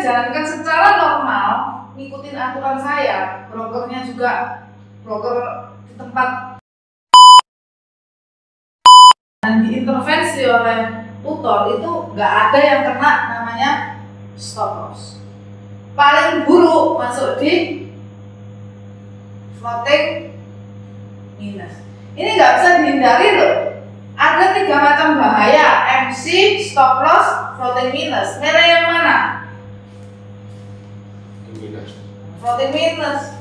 dijalankan secara normal, ngikutin aturan saya, brokernya juga broker di tempat dan diintervensi oleh tutor, itu nggak ada yang kena namanya stop loss. Paling buruk masuk di floating minus. Ini nggak bisa dihindari loh. Ada 3 macam bahaya: MC, stop loss, floating minus. Milih yang mana? Floating minus.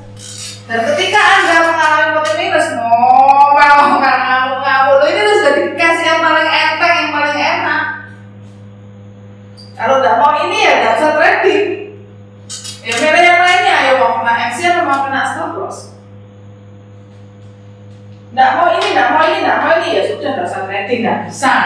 Dan ketika Anda mengalami floating minus, ngamuk, ini sudah dikasih yang paling enteng, yang paling enak. Kalau nggak mau ini ya nggak usah trading. Ya milih yang lainnya, ya mau kena MC atau mau kena stop loss. Nggak mau ini, ya sudah nggak usah trading, nggak bisa.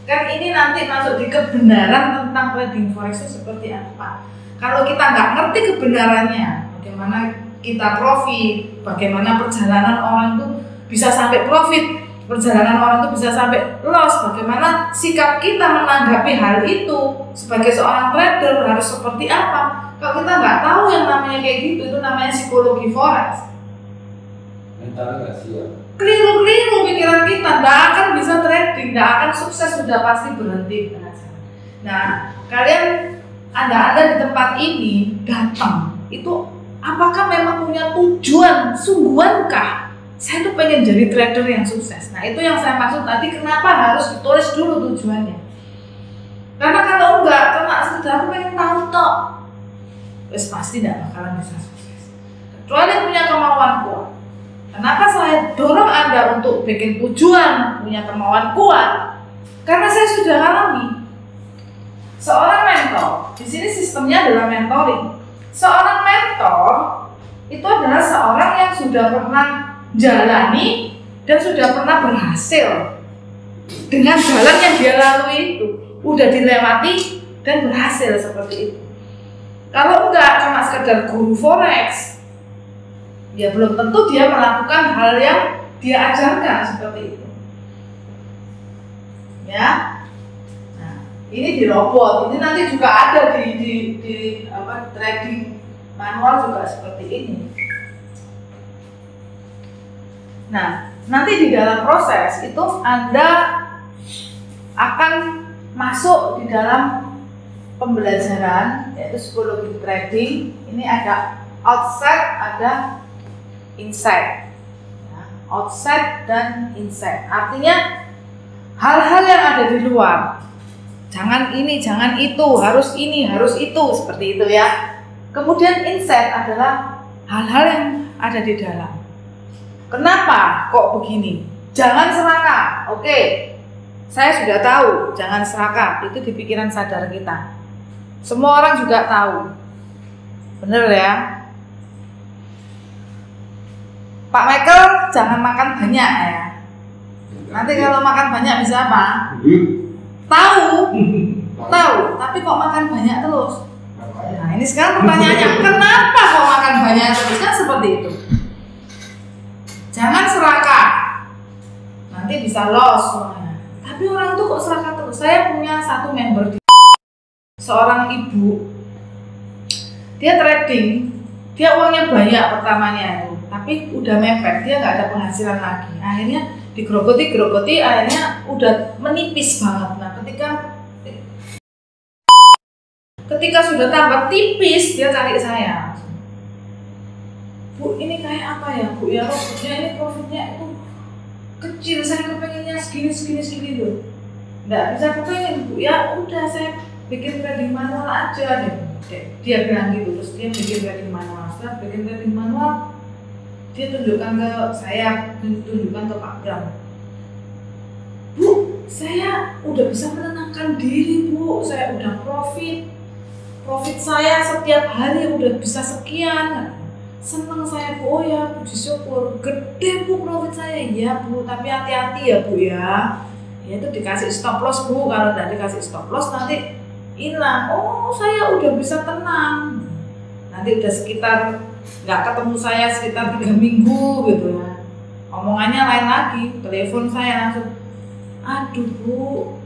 Kan ini nanti masuk di kebenaran tentang trading forex itu seperti apa. Kalau kita nggak ngerti kebenarannya, bagaimana kita profit, bagaimana perjalanan orang itu bisa sampai profit, perjalanan orang itu bisa sampai loss, bagaimana sikap kita menanggapi hal itu sebagai seorang trader harus seperti apa. Kalau kita nggak tahu yang namanya kayak gitu, itu namanya psikologi forex. Mentalnya nggak siap. Keliru pikiran kita, nggak akan bisa trading, nggak akan sukses, sudah pasti berhenti. Nah, kalian Anda di tempat ini datang, itu apakah memang punya tujuan, sungguhankah saya tuh pengen jadi trader yang sukses? Nah, itu yang saya maksud tadi, kenapa harus ditulis dulu tujuannya. Karena kalau enggak, cuma sekedar aku pengen tahu tok, wes pasti tidak bakalan bisa sukses. Kecuali punya kemauan kuat. Kenapa saya dorong Anda untuk bikin tujuan, punya kemauan kuat? Karena saya sudah alami. Seorang mentor, di sini sistemnya adalah mentoring. Seorang mentor itu adalah seorang yang sudah pernah jalani dan sudah pernah berhasil dengan jalan yang dia lalui itu, udah dilewati dan berhasil seperti itu. Kalau enggak cuma sekedar guru forex, ya belum tentu dia melakukan hal yang dia ajarkan seperti itu. Ya. Ini di robot, ini nanti juga ada di trading manual juga seperti ini. Nah, nanti di dalam proses itu Anda akan masuk di dalam pembelajaran, yaitu psikologi trading. Ini ada outside, ada inside. Outside dan inside, artinya hal-hal yang ada di luar. Jangan ini, jangan itu, harus ini, harus itu, seperti itu ya. Kemudian inside adalah hal-hal yang ada di dalam. Kenapa kok begini? Jangan serakah. Oke, saya sudah tahu, jangan serakah. Itu di pikiran sadar kita. Semua orang juga tahu. Bener ya? Pak Michael, jangan makan banyak ya. Nanti kalau makan banyak bisa apa? Tahu, tapi kok makan banyak terus? Nah, ini sekarang pertanyaannya, kenapa kok makan banyak terus? Kan seperti itu. Jangan serakah, nanti bisa loss semuanya. Tapi orang itu kok serakah terus? Saya punya satu member, seorang ibu, dia trading, dia uangnya banyak pertamanya itu, tapi udah mepet, dia nggak ada penghasilan lagi. Akhirnya digerogoti, akhirnya udah menipis banget. Nah, ketika sudah tambah tipis, dia cari saya. Bu, ini kayak apa ya Bu? Ya profitnya ini itu kecil, saya kepengennya segini loh. Nggak bisa kepengen Bu, ya udah saya bikin trading manual aja deh. Dia bilang gitu, terus dia bikin trading manual. Setelah bikin trading manual, dia tunjukkan ke saya, tunjukkan ke Pak Bram. Bu, saya udah bisa menenangkan diri Bu, saya udah profit saya setiap hari udah bisa sekian. Seneng saya Bu, oh ya puji syukur, gede Bu profit saya. Iya Bu, tapi hati-hati ya Bu ya. Ya itu dikasih stop loss Bu, kalau tidak dikasih stop loss nanti hilang. Oh saya udah bisa tenang. Nanti udah sekitar nggak ketemu saya sekitar 3 minggu gitu ya, omongannya lain lagi, telepon saya langsung, aduh Bu,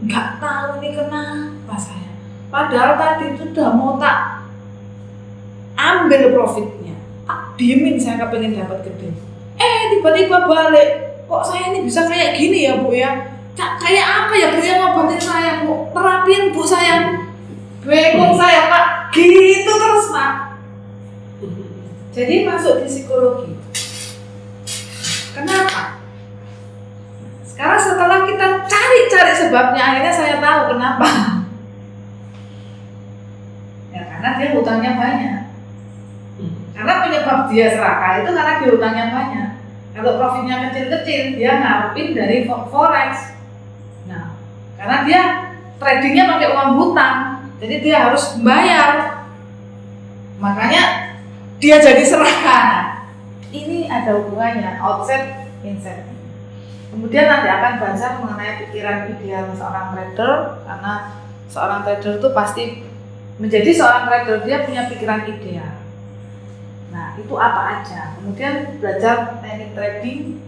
nggak tahu ini kenapa saya Padahal tadi itu udah mau tak ambil profitnya, tak diemin saya kepengen dapat gede. Tiba-tiba balik, kok saya ini bisa kayak gini ya Bu ya? Kayak apa ya Bu yang ngobatin saya Bu? Terapiin Bu saya. Bingung saya Pak, gitu terus Pak. Jadi masuk di psikologi. Kenapa? Sekarang setelah kita cari sebabnya, akhirnya saya tahu kenapa. Ya karena dia hutangnya banyak. Karena penyebab dia serakah itu karena dia hutangnya banyak. Kalau profitnya kecil-kecil, dia ngarepin dari forex. Nah, karena dia tradingnya pakai uang hutang, jadi dia harus membayar. Makanya dia jadi serakah. Ini ada hubungannya outset inset. Kemudian nanti akan belajar mengenai pikiran ideal seorang trader, karena seorang trader itu pasti menjadi seorang trader dia punya pikiran ideal. Nah itu apa aja. Kemudian belajar teknik trading,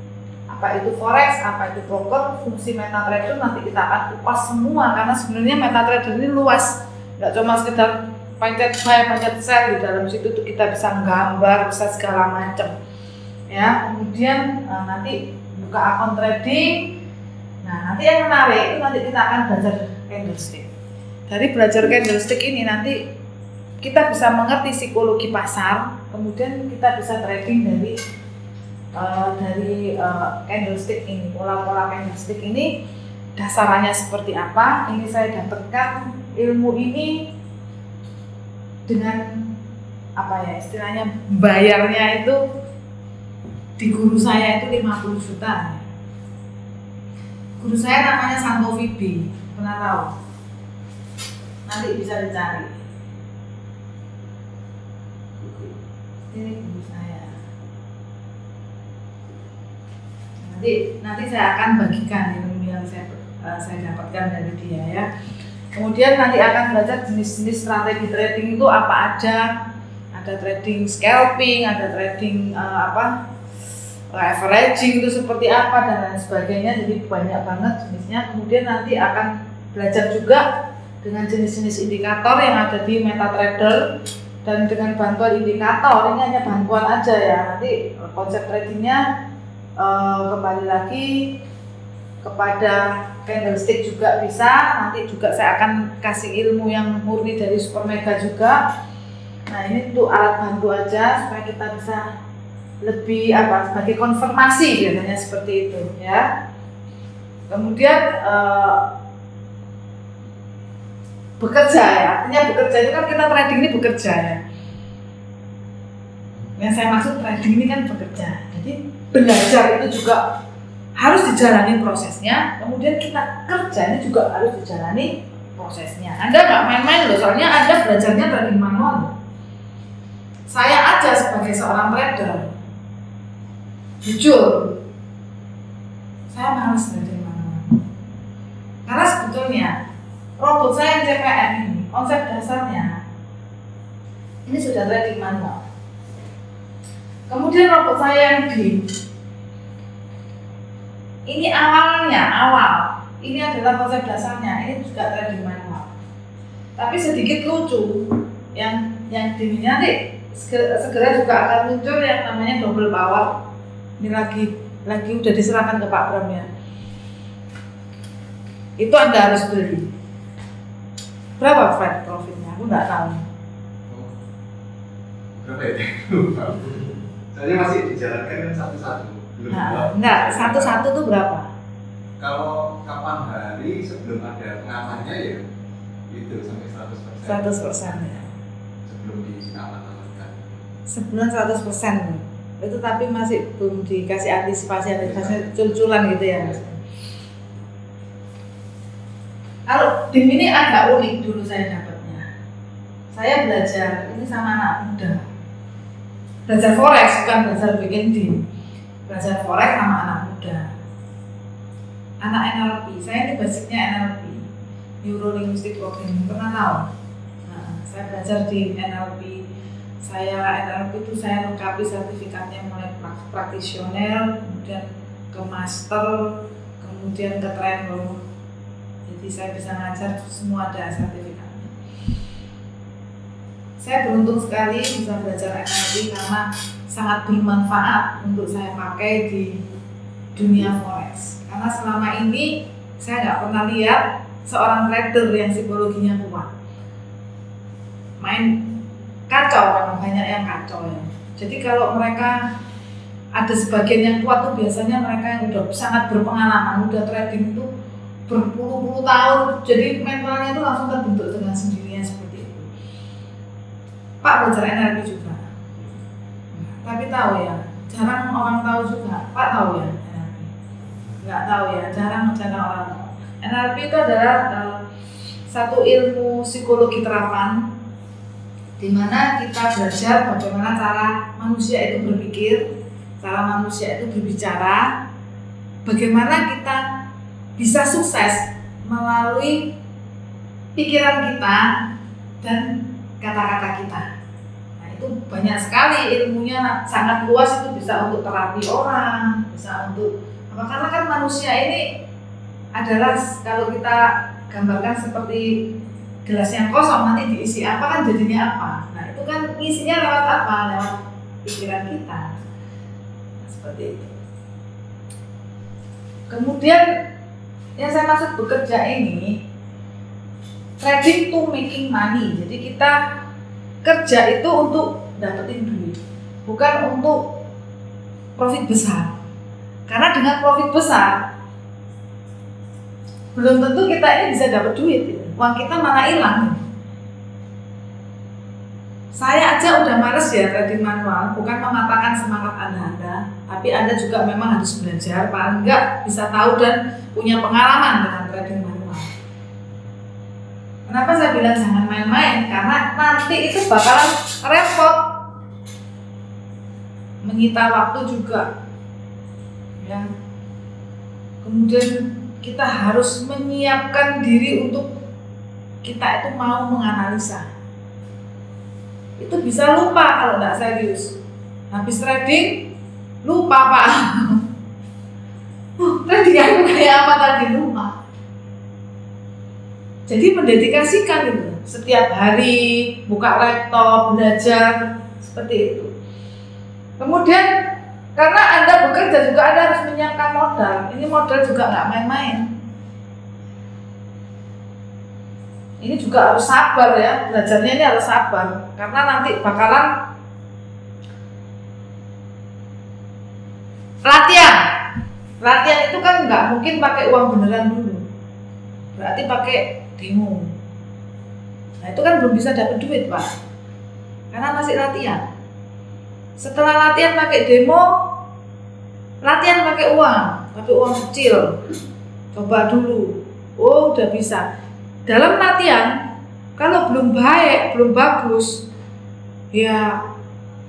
apa itu forex, apa itu broker, fungsi MetaTrader nanti kita akan kupas semua, karena sebenarnya MetaTrader ini luas, nggak cuma sekedar pencet buy, pencet sell. Di dalam situ tuh kita bisa gambar, bisa segala macam. Ya, kemudian nanti buka akun trading. Nah, nanti yang menarik itu nanti kita akan belajar candlestick. Dari belajar candlestick ini nanti kita bisa mengerti psikologi pasar, kemudian kita bisa trading dari candlestick ini, pola-pola candlestick ini dasarannya seperti apa. Ini saya dapatkan ilmu ini dengan apa ya istilahnya, bayarnya itu di guru saya itu 50 juta. Guru saya namanya Santo Vibi, pernah tahu? Nanti bisa dicari. Ini guru saya. Nanti saya akan bagikan ilmu yang saya dapatkan dari dia ya. Kemudian nanti akan belajar jenis-jenis strategi trading itu apa aja. Ada trading scalping, ada trading averaging itu seperti apa dan lain sebagainya. Jadi banyak banget jenisnya. Kemudian nanti akan belajar juga dengan jenis-jenis indikator yang ada di MetaTrader. Dan dengan bantuan indikator, ini hanya bantuan aja ya. Nanti konsep tradingnya kembali lagi kepada candlestick juga bisa. Nanti juga saya akan kasih ilmu yang murni dari Super Mega juga. Nah ini untuk alat bantu aja supaya kita bisa lebih sebagai konfirmasi biasanya seperti itu ya. Kemudian bekerja ya, artinya bekerja itu kan kita trading ini bekerja ya. Yang saya maksud trading ini kan bekerja. Jadi belajar itu juga harus dijalani prosesnya, kemudian kita kerja ini juga harus dijalani prosesnya. Anda nggak main-main loh, soalnya Anda belajarnya trading manual. Saya aja sebagai seorang trader, jujur, saya malas trading manual. Karena sebetulnya robot saya yang CPM ini, konsep dasarnya ini sudah trading manual. Kemudian robot saya yang BIM, ini awal, ini adalah konsep dasarnya, ini juga trading manual. Tapi sedikit lucu, yang BIM ini nanti segera juga akan muncul yang namanya double power. Ini lagi udah diserahkan ke Pak Bram ya. Itu Anda harus beli. Berapa Fred profitnya? Aku nggak tahu. Berapa ya? Soalnya masih dijalankan kan satu-satu. Enggak, satu-satu tuh berapa? Kalau kapan hari sebelum ada pengamannya ya itu sampai 100%. 100% ya. Sebelum diaman-amankan. Sebelum 100% itu tapi masih belum dikasih antisipasi cul-culan gitu ya Mas. Kalau DIM ini agak unik dulu saya dapatnya. Saya belajar ini sama anak muda. Belajar forex bukan belajar bikin DIM. Belajar forex sama anak muda. Anak NLP. Saya ini basicnya NLP, Neuro Linguistic Programming. Pernah tahu? Nah, saya belajar di NLP. NLP itu saya lengkapi sertifikatnya mulai praktisioner, kemudian ke master, kemudian ke trainer. Jadi saya bisa ngajar semua ada sertifikatnya. saya beruntung sekali bisa belajar NLP karena sangat bermanfaat untuk saya pakai di dunia forex. Karena selama ini saya nggak pernah lihat seorang trader yang psikologinya kuat. Main kacau, memang banyak yang kacau ya. Jadi kalau mereka ada sebagian yang kuat tuh biasanya mereka yang udah sangat berpengalaman, udah trading itu berpuluh-puluh tahun, jadi mentalnya itu langsung terbentuk dengan sendirinya seperti itu. Pak belajar NLP juga, tapi tahu ya, jarang orang tahu juga. Pak tahu ya NLP? Nggak tahu ya, jarang orang tahu. NLP itu adalah satu ilmu psikologi terapan, di mana kita belajar bagaimana cara manusia itu berpikir, cara manusia itu berbicara, bagaimana kita bisa sukses melalui pikiran kita dan kata-kata kita. Nah, itu banyak sekali ilmunya, sangat luas, itu bisa untuk terapi orang, bisa untuk apa, karena kan manusia ini adalah, kalau kita gambarkan seperti gelas yang kosong, nanti diisi apa kan jadinya apa. Nah itu kan isinya lewat apa? Lewat pikiran kita. Nah, seperti itu. Kemudian yang saya maksud bekerja ini, trading to making money. Jadi kita kerja itu untuk dapetin duit, bukan untuk profit besar. Karena dengan profit besar belum tentu kita ini bisa dapat duit, uang kita malah hilang. Saya aja udah males ya trading manual, bukan mematahkan semangat Anda, tapi Anda juga memang harus belajar, paling enggak bisa tahu dan punya pengalaman dengan trading manual. Kenapa saya bilang jangan main-main? Karena nanti itu bakalan repot, menyita waktu juga, ya. Kemudian kita harus menyiapkan diri untuk kita itu mau menganalisa. Itu bisa lupa kalau tidak serius. Habis trading, lupa Pak. Trading aku kayak apa tadi, lupa. Jadi mendedikasikan itu. Setiap hari buka laptop, belajar, seperti itu. Kemudian karena Anda bekerja juga Anda harus menyiapkan modal. Ini modal juga nggak main-main. Ini juga harus sabar ya, belajarnya ini harus sabar. Karena nanti bakalan latihan. Latihan itu kan nggak mungkin pakai uang beneran dulu. Berarti pakai demo. Nah itu kan belum bisa dapat duit Pak. Karena masih latihan. Setelah latihan pakai demo, latihan pakai uang, tapi uang kecil. Coba dulu, oh udah bisa. Dalam latihan, kalau belum baik, belum bagus, ya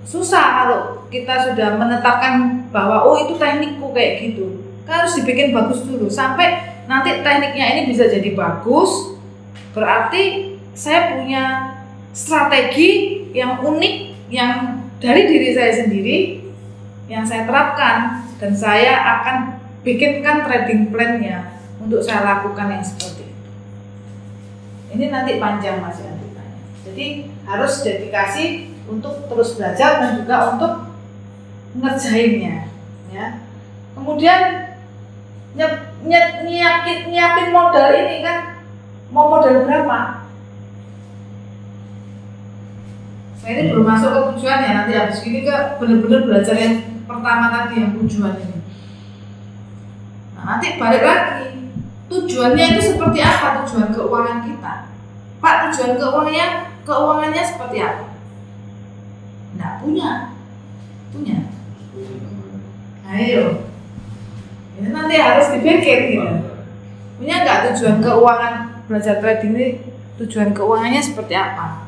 susah kalau kita sudah menetapkan bahwa oh itu teknikku kayak gitu. Kan harus dibikin bagus dulu, sampai nanti tekniknya ini bisa jadi bagus. Berarti saya punya strategi yang unik, yang dari diri saya sendiri yang saya terapkan, dan saya akan bikinkan trading plan-nya untuk saya lakukan yang seperti itu. Ini nanti panjang Mas ya ceritanya. Jadi harus dedikasi untuk terus belajar dan juga untuk ngerjainnya ya. Kemudian nyiapin modal ini kan, mau modal berapa? Saya ini belum masuk ke tujuannya, nanti habis ini ke benar-benar belajar yang pertama tadi, yang tujuan ini. Nah, nanti balik lagi, tujuannya itu seperti apa, tujuan keuangan kita. Pak, tujuan keuangannya seperti apa? Nggak punya. Ayo, ini nanti harus dipikir gitu. Punya nggak tujuan keuangan, belajar trading ini tujuan keuangannya seperti apa?